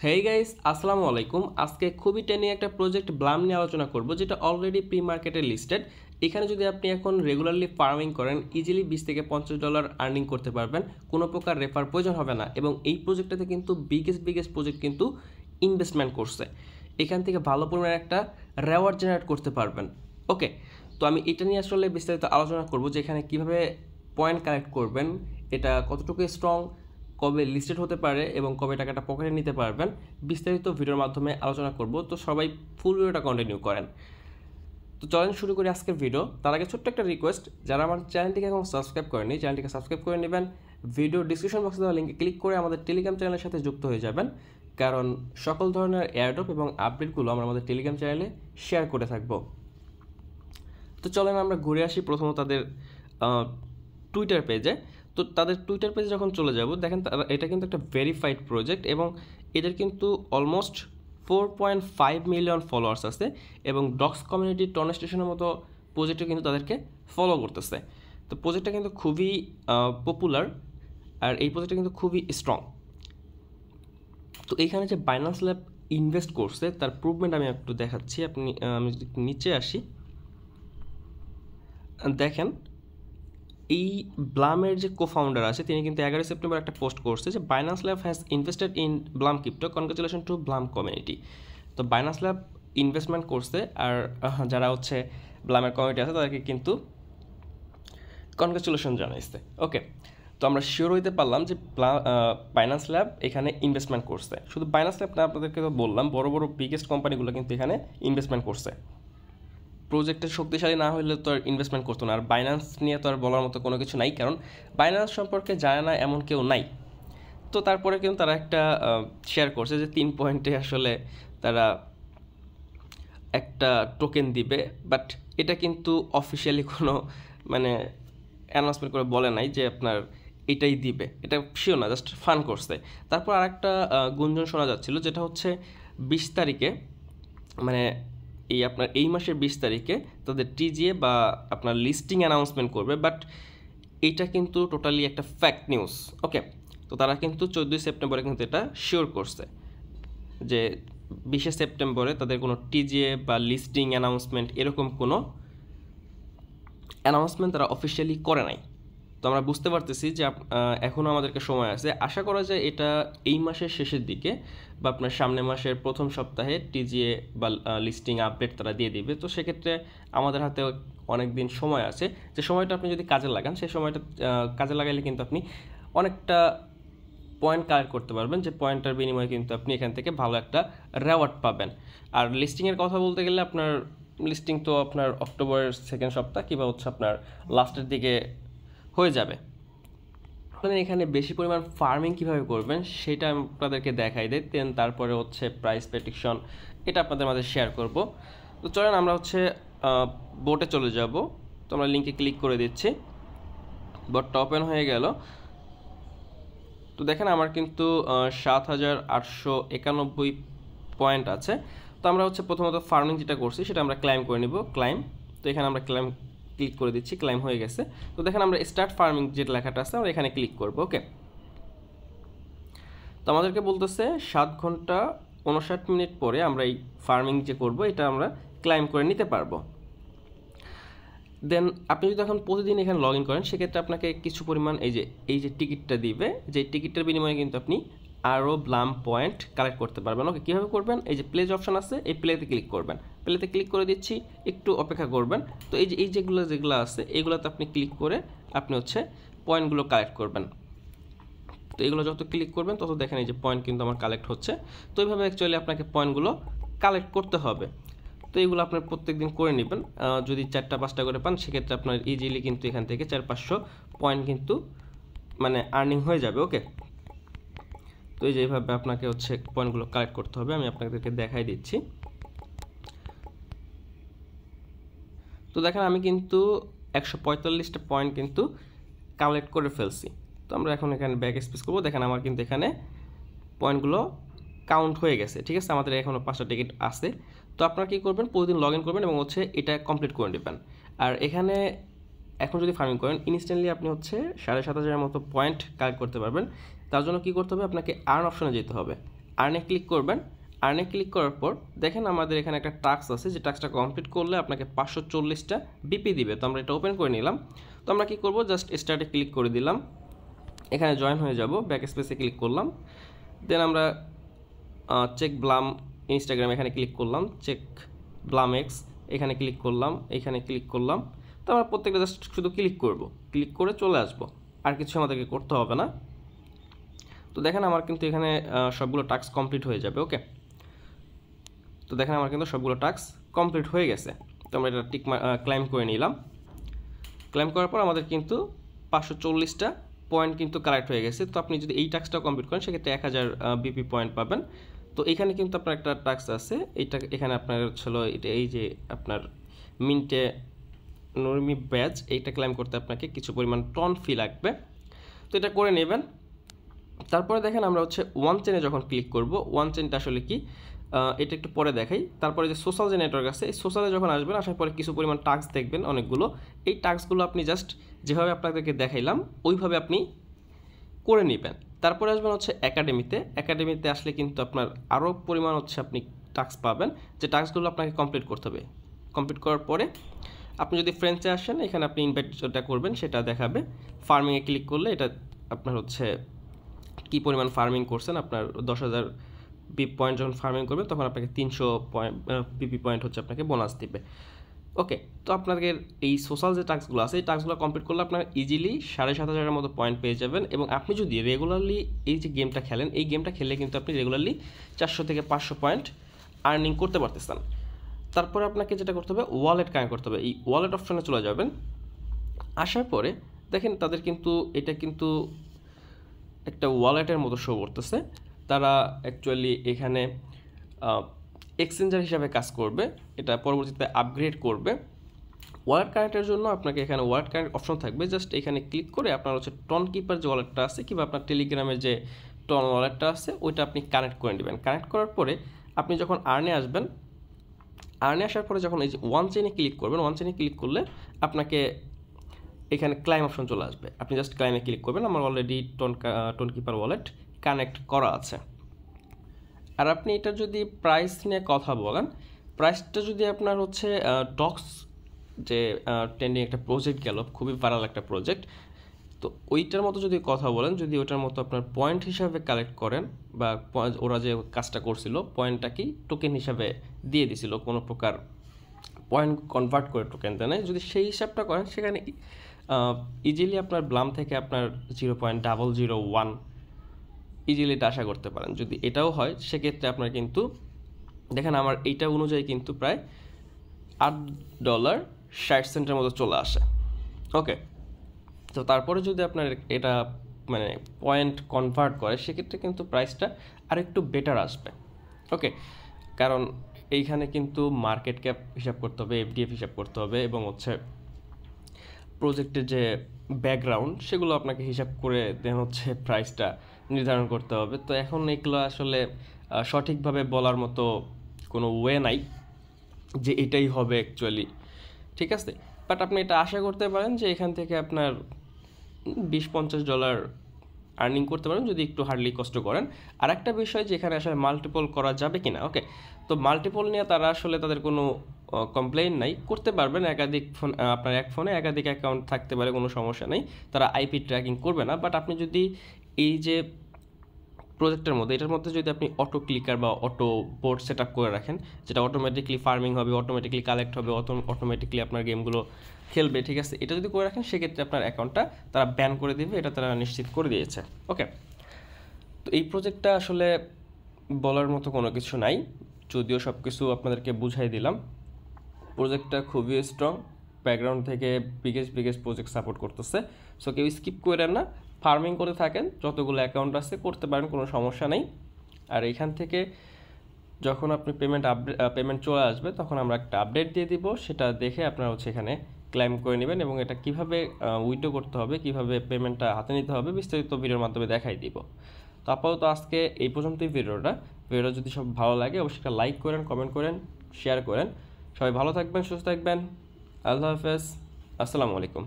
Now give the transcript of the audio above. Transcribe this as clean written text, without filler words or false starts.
Hey guys, আসসালামু আলাইকুম। আজকে খুবই টেনে একটা প্রজেক্ট ব্লাম নিয়ে আলোচনা করব, যেটা অলরেডি প্রি মার্কেটে লিস্টেড। এখানে যদি আপনি এখন রেগুলারলি ফার্মিং করেন, ইজিলি $20 থেকে $50 আর্নিং করতে পারবেন, কোনো প্রকার রেফার প্রয়োজন হবে না। এবং এই প্রজেক্টটাতে কিন্তু বিগেস্ট প্রজেক্ট কিন্তু ইনভেস্টমেন্ট করছে, এখান থেকে ভালো পরিমাণে একটা রেওয়ার্ড জেনারেট করতে পারবেন। ওকে, তো আমি এটা নিয়ে আসলে বিস্তারিত আলোচনা করব যে এখানে কীভাবে পয়েন্ট কালেক্ট করবেন, এটা কতটুকু স্ট্রং, কবে লিস্টেড হতে পারে এবং কবে টাকাটা পকেটে নিতে পারবেন, বিস্তারিত ভিডিওর মাধ্যমে আলোচনা করব। তো সবাই ফুল ভিডিওটা কন্টিনিউ করেন। তো চলেন শুরু করি আজকের ভিডিও। তার আগে ছোট্ট একটা রিকোয়েস্ট, যারা আমার চ্যানেলটিকে এখন সাবস্ক্রাইব করেনি, চ্যানেলটিকে সাবস্ক্রাইব করে নেবেন। ভিডিও ডিসক্রিপশন বক্সে দেওয়া লিঙ্কে ক্লিক করে আমাদের টেলিগ্রাম চ্যানেলের সাথে যুক্ত হয়ে যাবেন, কারণ সকল ধরনের এয়ারড্রপ এবং আপডেটগুলো আমরা আমাদের টেলিগ্রাম চ্যানেলে শেয়ার করে থাকবো। তো চলেন আমরা ঘুরে আসি প্রথমত তাদের টুইটার পেজে। তো তাদের টুইটার পেজে যখন চলে যাব, দেখেন এটা কিন্তু একটা ভেরিফাইড প্রজেক্ট এবং এদের কিন্তু অলমোস্ট 4.5 মিলিয়ন ফলোয়ার্স আছে এবং ডক্স কমিউনিটি টন স্টেশনের মতো প্রজেক্টও কিন্তু তাদেরকে ফলো করতেছে। তো প্রজেক্টটা কিন্তু খুবই পপুলার আর এই প্রজেক্টটা কিন্তু খুবই স্ট্রং। তো এইখানে যে বাইন্যান্স ল্যাব ইনভেস্ট করছে তার প্রুভমেন্ট আমি একটু দেখাচ্ছি। আমি নিচে আসি, দেখেন এই ব্লামের যে কোফাউন্ডার আছে তিনি কিন্তু 11 সেপ্টেম্বর একটা পোস্ট করছে যে Binance lab has invested in Blum crypto, congratulation two Blum community. তো বাইন্যান্স ল্যাব ইনভেস্টমেন্ট করছে আর যারা হচ্ছে ব্লামের কমিউনিটি আছে তাদেরকে কিন্তু কনগ্রাচুলেশন জানাইছে। ওকে, তো আমরা শিওর হইতে পারলাম যে বাইন্যান্স ল্যাব এখানে ইনভেস্টমেন্ট করছে। শুধু বাইন্যান্স ল্যাব না, আপনাদেরকে তো বললাম বড় বড় বিগেস্ট কোম্পানিগুলো কিন্তু এখানে ইনভেস্টমেন্ট করছে। প্রজেক্টের শক্তিশালী না হলে তো আর ইনভেস্টমেন্ট করতো না। আর বাইন্যান্স নিয়ে তো আর বলার মতো কোনো কিছু নাই, কারণ বাইন্যান্স সম্পর্কে জানে না এমন কেউ নাই। তো তারপরে কিন্তু তারা একটা শেয়ার করছে যে 3 পয়েন্টে আসলে তারা একটা টোকেন দিবে, বাট এটা কিন্তু অফিসিয়ালি কোনো মানে অ্যানাউন্সমেন্ট করে বলে নাই যে আপনার এটাই দিবে, এটা শিওর না, জাস্ট ফান করছে। তারপর আরেকটা গুঞ্জন শোনা যাচ্ছিল, যেটা হচ্ছে 20 তারিখে মানে আপনার এই মাসের 20 তারিখে তাদের টিজিএ বা আপনার লিস্টিং অ্যানাউন্সমেন্ট করবে, বাট এইটা কিন্তু টোটালি একটা ফ্যাক্ট নিউজ। ওকে, তো তারা কিন্তু 14 সেপ্টেম্বরে কিন্তু এটা শিওর করছে যে 20 সেপ্টেম্বরে তাদের কোনো টিজিএ বা লিস্টিং অ্যানাউন্সমেন্ট এরকম কোনো অ্যানাউন্সমেন্ট তারা অফিসিয়ালি করে নাই। তো আমরা বুঝতে পারতেছি যে এখনও আমাদেরকে সময় আছে। আশা করা যায় এটা এই মাসের শেষের দিকে বা আপনার সামনের মাসের প্রথম সপ্তাহে টিজিএ বা লিস্টিং আপডেট তারা দিয়ে দিবে। তো সেক্ষেত্রে আমাদের হাতে অনেক দিন সময় আছে, যে সময়টা আপনি যদি কাজে লাগান, সেই সময়টা কাজে লাগাইলে কিন্তু আপনি অনেকটা পয়েন্ট কালেক্ট করতে পারবেন, যে পয়েন্টটার বিনিময়ে কিন্তু আপনি এখান থেকে ভালো একটা রেওয়ার্ড পাবেন। আর লিস্টিংয়ের কথা বলতে গেলে আপনার লিস্টিং তো আপনার অক্টোবরের সেকেন্ড সপ্তাহ কিংবা হচ্ছে আপনার লাস্টের দিকে হয়ে যাবে। আপনাদের এখানে বেশি পরিমাণ ফার্মিং কীভাবে করবেন সেটা আপনাদেরকে দেখাই দেয়, দেন তারপরে হচ্ছে প্রাইস প্রেডিকশন এটা আপনাদের মাঝে শেয়ার করব। তো চলেন আমরা হচ্ছে বোটে চলে যাব। তো আমরা লিঙ্কে ক্লিক করে দিচ্ছি, বোটটা ওপেন হয়ে গেল। তো দেখেন আমার কিন্তু 7,891 পয়েন্ট আছে। তো আমরা হচ্ছে প্রথমত ফার্মিং যেটা করছি সেটা আমরা ক্লাইম করে নিব, ক্লাইম। তো এখানে আমরা ক্লাইম ক্লিক করে দিচ্ছি, ক্লাইম হয়ে গেছে। তো দেখেন আমরা স্টার্ট ফার্মিং যেটা লেখাটা আছে আমরা এখানে ক্লিক করব। ওকে, তো আমাদেরকে বলতেছে 7 ঘন্টা 59 মিনিট পরে আমরা এই ফার্মিং যে করব এটা আমরা ক্লাইম করে নিতে পারবো। দেন আপনি যদি এখন প্রতিদিন এখানে লগ ইন করেন, সেক্ষেত্রে আপনাকে কিছু পরিমাণ এই যে টিকিটটা দিবে, যে টিকিটটার বিনিময়ে কিন্তু আপনি আরও ব্লাম পয়েন্ট কালেক্ট করতে পারবেন। ওকে, কীভাবে করবেন? এই যে প্লেজ অপশন আছে, এই প্লেতে ক্লিক করবেন। প্লেতে ক্লিক করে দিচ্ছি, একটু অপেক্ষা করবেন। তো এই যেগুলো আছে এইগুলোতে আপনি ক্লিক করে আপনি হচ্ছে পয়েন্টগুলো কালেক্ট করবেন। তো এগুলো যত ক্লিক করবেন তত দেখেন এই যে পয়েন্ট কিন্তু আমার কালেক্ট হচ্ছে। তো এইভাবে অ্যাকচুয়ালি আপনাকে পয়েন্টগুলো কালেক্ট করতে হবে। তো এইগুলো আপনার প্রত্যেক দিন করে নেবেন। যদি 4টা-5টা করে পান সেক্ষেত্রে আপনার ইজিলি কিন্তু এখান থেকে 400-500 পয়েন্ট কিন্তু মানে আর্নিং হয়ে যাবে। ওকে, তো এই যে এইভাবে আপনাকে হচ্ছে পয়েন্টগুলো কালেক্ট করতে হবে, আমি আপনাদেরকে দেখাই দিচ্ছি। তো দেখেন আমি কিন্তু 145টা পয়েন্ট কিন্তু কালেক্ট করে ফেলছি। তো আমরা এখন এখানে ব্যাক স্পেস করবো। দেখেন আমার কিন্তু এখানে পয়েন্টগুলো কাউন্ট হয়ে গেছে। ঠিক আছে, আমাদের এখনও 5টা টিকিট আছে। তো আপনারা কী করবেন? প্রতিদিন লগ ইন করবেন এবং হচ্ছে এটা কমপ্লিট করে নেবেন। আর এখানে এখন যদি ফার্মিং করেন ইনস্ট্যান্টলি আপনি হচ্ছে 7,500 মতো পয়েন্ট কালেক্ট করতে পারবেন। তার জন্য কী করতে হবে? আপনাকে আর্ন অপশনে যেতে হবে। আর্নে ক্লিক করবেন। আর্নে ক্লিক করার পর দেখেন আমাদের এখানে একটা টাস্ক আছে, যে টাস্কটা কমপ্লিট করলে আপনাকে 540টা বিপি দিবে। তো আমরা এটা ওপেন করে নিলাম। তো আমরা কী করবো, জাস্ট স্টার্টে ক্লিক করে দিলাম, এখানে জয়েন হয়ে যাব, ব্যাক স্পেসে ক্লিক করলাম, দেন আমরা চেক ব্লাম ইনস্টাগ্রাম এখানে ক্লিক করলাম, চেক ব্লাম এক্স এখানে ক্লিক করলাম, এখানে ক্লিক করলাম। তো আমরা প্রত্যেকটা জাস্ট শুধু ক্লিক করব, ক্লিক করে চলে আসবো, আর কিছু আমাদেরকে করতে হবে না। তো দেখেন আমার কিন্তু এখানে সবগুলো টাস্ক কমপ্লিট হয়ে যাবে। ওকে, তো দেখেন আমার কিন্তু সবগুলো টাস্ক কমপ্লিট হয়ে গেছে। তো আমরা এটা ক্লাইম করে নিলাম। ক্লাইম করার পর আমাদের কিন্তু 540টা পয়েন্ট কিন্তু কালেক্ট হয়ে গেছে। তো আপনি যদি এই টাস্কটা কমপ্লিট করেন সেক্ষেত্রে 1000 বিপি পয়েন্ট পাবেন। তো এখানে কিন্তু আপনার একটা টাস্ক আছে, এইটা এখানে আপনার ছিল এটা, এই যে আপনার মিন্টে নরমি ব্যাচ, এইটা ক্লাইম করতে আপনাকে কিছু পরিমাণ টন ফি লাগবে। তো এটা করে নেবেন। তারপরে দেখেন আমরা হচ্ছে ওয়ান চেনে যখন ক্লিক করব, ওয়ান চেনটা আসলে কি এটা একটু পরে দেখাই। তারপরে যে সোশ্যাল যে নেটওয়ার্ক আছে, এই সোশ্যালে যখন আসবেন, আসার পরে কিছু পরিমাণ টাস্ক দেখবেন অনেকগুলো। এই টাস্কগুলো আপনি জাস্ট যেভাবে আপনাদেরকে দেখাইলাম ওইভাবে আপনি করে নেবেন। তারপরে আসবেন হচ্ছে একাডেমিতে। একাডেমিতে আসলে কিন্তু আপনার আরও পরিমাণ হচ্ছে আপনি টাস্ক পাবেন, যে টাস্কগুলো আপনাকে কমপ্লিট করতে হবে। কমপ্লিট করার পরে আপনি যদি ফ্রেন্ডসে আসেন, এখানে আপনি ইনভাইটটা করবেন, সেটা দেখাবে। ফার্মিংয়ে ক্লিক করলে এটা আপনার হচ্ছে কী পরিমাণ ফার্মিং করছেন, আপনার 10,000 বিপি পয়েন্ট যখন ফার্মিং করবেন তখন আপনাকে 300 পয়েন্ট বিপি পয়েন্ট হচ্ছে আপনাকে বোনাস দিবে। ওকে, তো আপনাদের এই সোশ্যাল যে টাস্কগুলো আছে, এই টাস্কগুলো কমপ্লিট করলে আপনার ইজিলি 7,500-এর মতো পয়েন্ট পেয়ে যাবেন। এবং আপনি যদি রেগুলারলি এই যে গেমটা খেলেন, এই গেমটা খেললে কিন্তু আপনি রেগুলারলি 400 থেকে 500 পয়েন্ট আর্নিং করতে পারতেছেন। তারপরে আপনাকে যেটা করতে হবে, ওয়ালেট কানেক্ট করতে হবে। এই ওয়ালেট অপশনে চলে যাবেন। আসার পরে দেখেন তাদের কিন্তু এটা কিন্তু একটা ওয়ালেটের মতো শো করতেছে। তারা অ্যাকচুয়ালি এখানে এক্সচেঞ্জার হিসাবে কাজ করবে, এটা পরবর্তীতে আপগ্রেড করবে। ওয়ালেট কানেক্টের জন্য আপনাকে এখানে ওয়ালেট কানেক্ট অপশন থাকবে, জাস্ট এখানে ক্লিক করে আপনার হচ্ছে টন কিপার যে ওয়ালেটটা আছে কিংবা আপনার টেলিগ্রামের যে টন ওয়ালেটটা আছে ওইটা আপনি কানেক্ট করে নেবেন। কানেক্ট করার পরে আপনি যখন আর্নে আসবেন, আর্নে আসার পরে যখন এই যে ওয়ান চেনে ক্লিক করবেন, ওয়ান চেনে ক্লিক করলে আপনাকে এখানে ক্লাইম অপশন চলে আসবে। আপনি জাস্ট ক্লাইমে ক্লিক করবেন। আমার already Tonkeeper wallet connect করা আছে। আর আপনি এটা যদি প্রাইস নিয়ে কথা বলেন, প্রাইসটা যদি আপনার হচ্ছে ডক্স যে ট্রেন্ডিং একটা প্রজেক্ট গেল, খুবই ভাইরাল একটা প্রজেক্ট, তো ওইটার মতো যদি কথা বলেন, যদি ওইটার মতো আপনার পয়েন্ট হিসাবে কালেক্ট করেন, বা ওরা যে কাজটা করছিল পয়েন্টটা কি টোকেন হিসাবে দিয়ে দিছিল, কোনো প্রকার পয়েন্ট কনভার্ট করে টোকেন দেয় নাই, যদি সেই হিসাবটা করেন সেখানে ইজিলি আপনার ব্লাম থেকে আপনার 0.001 ইজিলি এটা আশা করতে পারেন। যদি এটাও হয় সেক্ষেত্রে আপনার কিন্তু দেখেন আমার এইটা অনুযায়ী কিন্তু প্রায় $8.60 মতো চলে আসে। ওকে, তো তারপরে যদি আপনার এটা মানে পয়েন্ট কনভার্ট করে সেক্ষেত্রে কিন্তু প্রাইসটা আরেকটু বেটার আসবে। ওকে, কারণ এইখানে কিন্তু মার্কেট ক্যাপ হিসাব করতে হবে, এফডিএফ হিসাব করতে হবে, এবং হচ্ছে প্রজেক্টের যে ব্যাকগ্রাউন্ড সেগুলো আপনাকে হিসাব করে দেন হচ্ছে প্রাইসটা নির্ধারণ করতে হবে। তো এখন এগুলো আসলে সঠিকভাবে বলার মতো কোনো ওয়ে নাই যে এটাই হবে অ্যাকচুয়ালি, ঠিক আছে। বাট আপনি এটা আশা করতে পারেন যে এখান থেকে আপনার $20-50 আর্নিং করতে পারেন যদি একটু হার্ডলি কষ্ট করেন। আর একটা বিষয় যে এখানে আসলে মাল্টিপল করা যাবে কিনা। ওকে, তো মাল্টিপল নিয়ে তারা আসলে তাদের কোনো কমপ্লেইন নাই, করতে পারবেন। একাধিক ফোন, আপনার এক ফোনে একাধিক অ্যাকাউন্ট থাকতে পারে, কোনো সমস্যা নেই, তারা আইপি ট্র্যাকিং করবে না। বাট আপনি যদি এই যে প্রজেক্টের মধ্যে, এটার মধ্যে যদি আপনি অটো ক্লিকার বা অটো বোর্ড সেট আপ করে রাখেন, যেটা অটোমেটিকলি ফার্মিং হবে, অটোমেটিকলি কালেক্ট হবে, অটোমেটিকলি আপনার গেমগুলো খেলবে, ঠিক আছে, এটা যদি করে রাখেন সেক্ষেত্রে আপনার অ্যাকাউন্টটা তারা ব্যান করে দেবে, এটা তারা নিশ্চিত করে দিয়েছে। ওকে, তো এই প্রজেক্টটা আসলে বলার মতো কোনো কিছু নাই, যদিও সব কিছু আপনাদেরকে বুঝাই দিলাম। প্রজেক্টটা খুবই স্ট্রং, ব্যাকগ্রাউন্ড থেকে বিগেস্ট প্রজেক্ট সাপোর্ট করতেছে। সো কেউ স্কিপ করেন না, ফার্মিং করে থাকেন, যতগুলো অ্যাকাউন্ট আছে করতে পারেন, কোনো সমস্যা নেই। আর এখান থেকে যখন আপনি পেমেন্ট চলে আসবে তখন আমরা একটা আপডেট দিয়ে দিব, সেটা দেখে আপনারা হচ্ছে এখানে ক্লেম করে নেবেন, এবং এটা কীভাবে উইথড্র করতে হবে, কীভাবে পেমেন্টটা হাতে নিতে হবে বিস্তারিত ভিডিওর মাধ্যমে দেখাই দিব। তো আপাতত আজকে এই পর্যন্তই ভিডিওটা যদি সব ভালো লাগে অবশ্যই একটা লাইক করেন, কমেন্ট করেন, শেয়ার করেন। সবাই ভালো থাকবেন, সুস্থ থাকবেন। আল্লাহ হাফেজ, আসসালামু আলাইকুম।